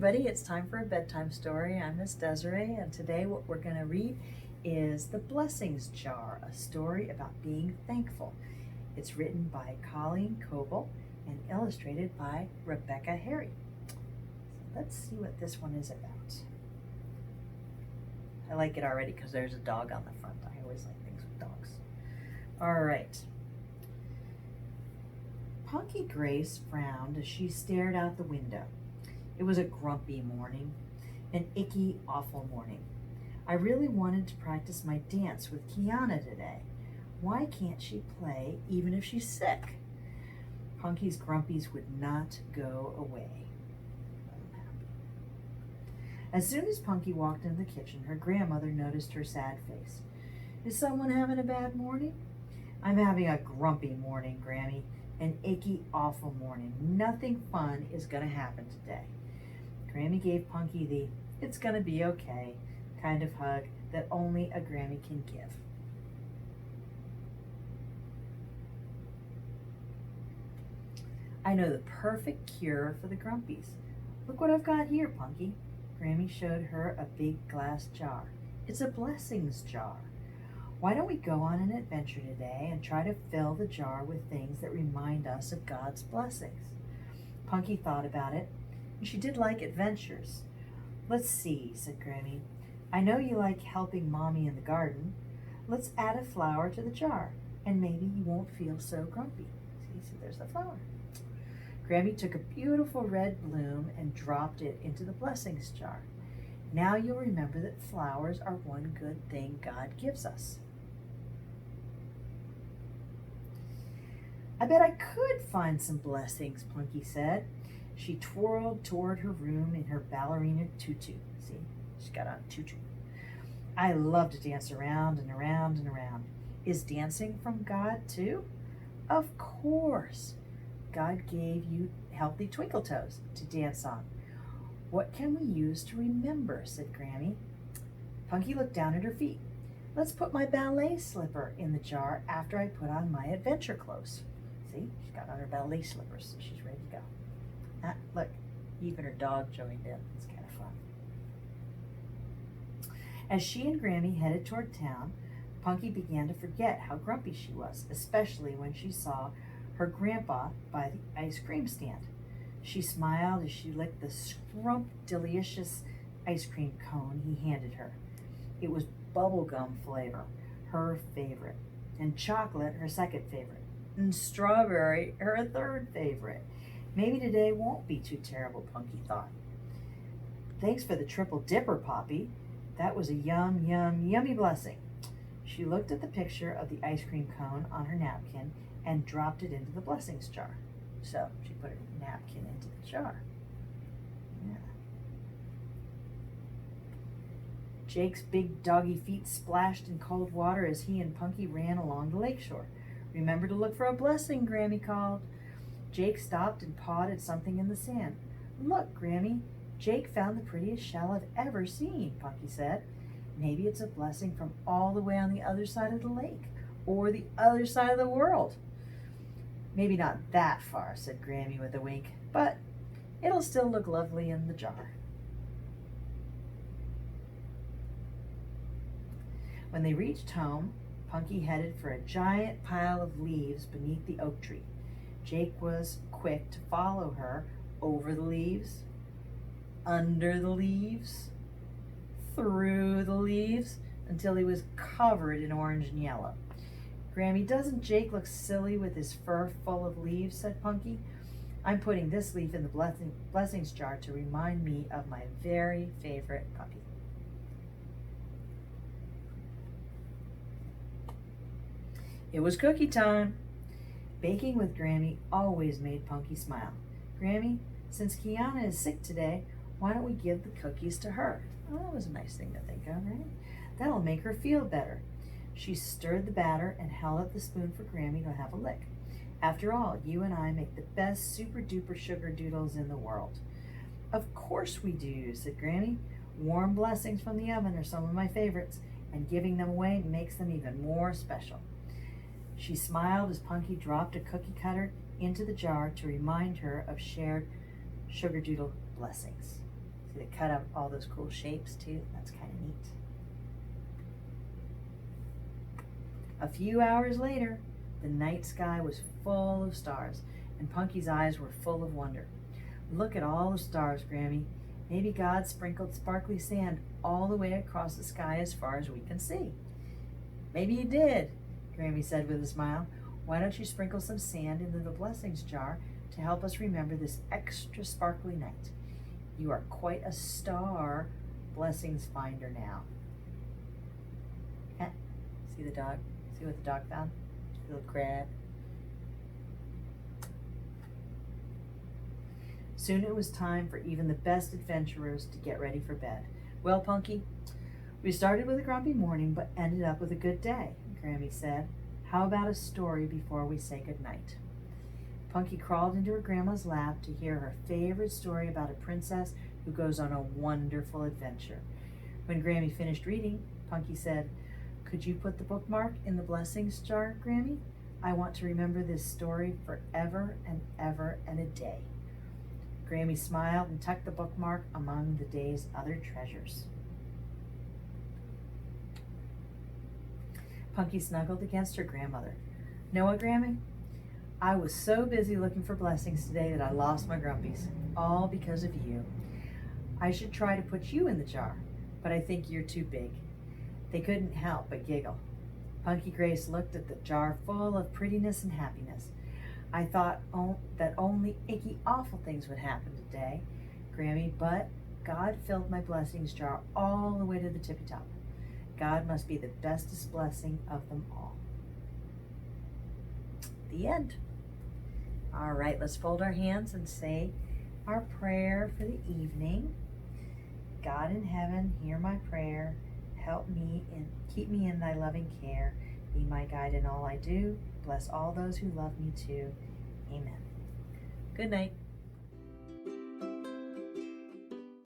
everybody, it's time for a bedtime story. I'm Miss Desiree, and today what we're going to read is The Blessings Jar, a story about being thankful. It's written by Colleen Coble and illustrated by Rebecca Harry. So let's see what this one is about. I like it already because there's a dog on the front. I always like things with dogs. All right. Punky Grace frowned as she stared out the window. It was a grumpy morning, an icky, awful morning. I really wanted to practice my dance with Kiana today. Why can't she play even if she's sick? Punky's grumpies would not go away. As soon as Punky walked into the kitchen, her grandmother noticed her sad face. Is someone having a bad morning? I'm having a grumpy morning, Grammy. An icky, awful morning. Nothing fun is going to happen today. Grammy gave Punky the "it's going to be okay" kind of hug that only a Grammy can give. I know the perfect cure for the grumpies. Look what I've got here, Punky. Grammy showed her a big glass jar. It's a blessings jar. Why don't we go on an adventure today and try to fill the jar with things that remind us of God's blessings? Punky thought about it, and she did like adventures. Let's see, said Grammy. I know you like helping Mommy in the garden. Let's add a flower to the jar, and maybe you won't feel so grumpy. See, there's the flower. Grammy took a beautiful red bloom and dropped it into the blessings jar. Now you'll remember that flowers are one good thing God gives us. I bet I could find some blessings, Punky said. She twirled toward her room in her ballerina tutu. See, she got on a tutu. I love to dance around and around and around. Is dancing from God too? Of course. God gave you healthy twinkle toes to dance on. What can we use to remember, said Grammy. Punky looked down at her feet. Let's put my ballet slipper in the jar after I put on my adventure clothes. See, she's got on her ballet slippers, so she's ready to go. Ah, look, even her dog joined in. It's kind of fun. As she and Grammy headed toward town, Punky began to forget how grumpy she was, especially when she saw her grandpa by the ice cream stand. She smiled as she licked the scrumptious ice cream cone he handed her. It was bubblegum flavor, her favorite, and chocolate, her second favorite, and strawberry, her third favorite. Maybe today won't be too terrible, Punky thought. Thanks for the triple dipper, Poppy. That was a yummy blessing. She looked at the picture of the ice cream cone on her napkin and dropped it into the blessings jar. So she put her napkin into the jar. Yeah. Jake's big doggy feet splashed in cold water as he and Punky ran along the lakeshore. Remember to look for a blessing, Grammy called. Jake stopped and pawed at something in the sand. Look, Grammy, Jake found the prettiest shell I've ever seen, Punky said. Maybe it's a blessing from all the way on the other side of the lake, or the other side of the world. Maybe not that far, said Grammy with a wink, but it'll still look lovely in the jar. When they reached home, Punky headed for a giant pile of leaves beneath the oak tree. Jake was quick to follow her over the leaves, under the leaves, through the leaves, until he was covered in orange and yellow. Grammy, doesn't Jake look silly with his fur full of leaves, said Punky. I'm putting this leaf in the blessings jar to remind me of my very favorite puppy. It was cookie time. Baking with Grammy always made Punky smile. Grammy, since Kiana is sick today, why don't we give the cookies to her? Oh, that was a nice thing to think of, right? That'll make her feel better. She stirred the batter and held up the spoon for Grammy to have a lick. After all, you and I make the best super-duper sugar doodles in the world. Of course we do, said Grammy. Warm blessings from the oven are some of my favorites, and giving them away makes them even more special. She smiled as Punky dropped a cookie cutter into the jar to remind her of shared sugar doodle blessings. See, they cut out all those cool shapes too. That's kind of neat. A few hours later, the night sky was full of stars, and Punky's eyes were full of wonder. Look at all the stars, Grammy. Maybe God sprinkled sparkly sand all the way across the sky as far as we can see. Maybe He did, Grammy said with a smile. Why don't you sprinkle some sand into the blessings jar to help us remember this extra sparkly night? You are quite a star blessings finder now. See the dog? See what the dog found? The little crab. Soon it was time for even the best adventurers to get ready for bed. Well, Punky, we started with a grumpy morning but ended up with a good day, Grammy said. How about a story before we say goodnight? Punky crawled into her grandma's lap to hear her favorite story about a princess who goes on a wonderful adventure. When Grammy finished reading, Punky said, Could you put the bookmark in the blessings jar, Grammy? I want to remember this story forever and ever and a day. Grammy smiled and tucked the bookmark among the day's other treasures. Punky snuggled against her grandmother. Know what, Grammy? I was so busy looking for blessings today that I lost my grumpies, all because of you. I should try to put you in the jar, but I think you're too big. They couldn't help but giggle. Punky Grace looked at the jar full of prettiness and happiness. I thought that only icky, awful things would happen today, Grammy, but God filled my blessings jar all the way to the tippy top. God must be the bestest blessing of them all. The end. All right, let's fold our hands and say our prayer for the evening. God in heaven, hear my prayer. Help me and keep me in thy loving care. Be my guide in all I do. Bless all those who love me too. Amen. Good night.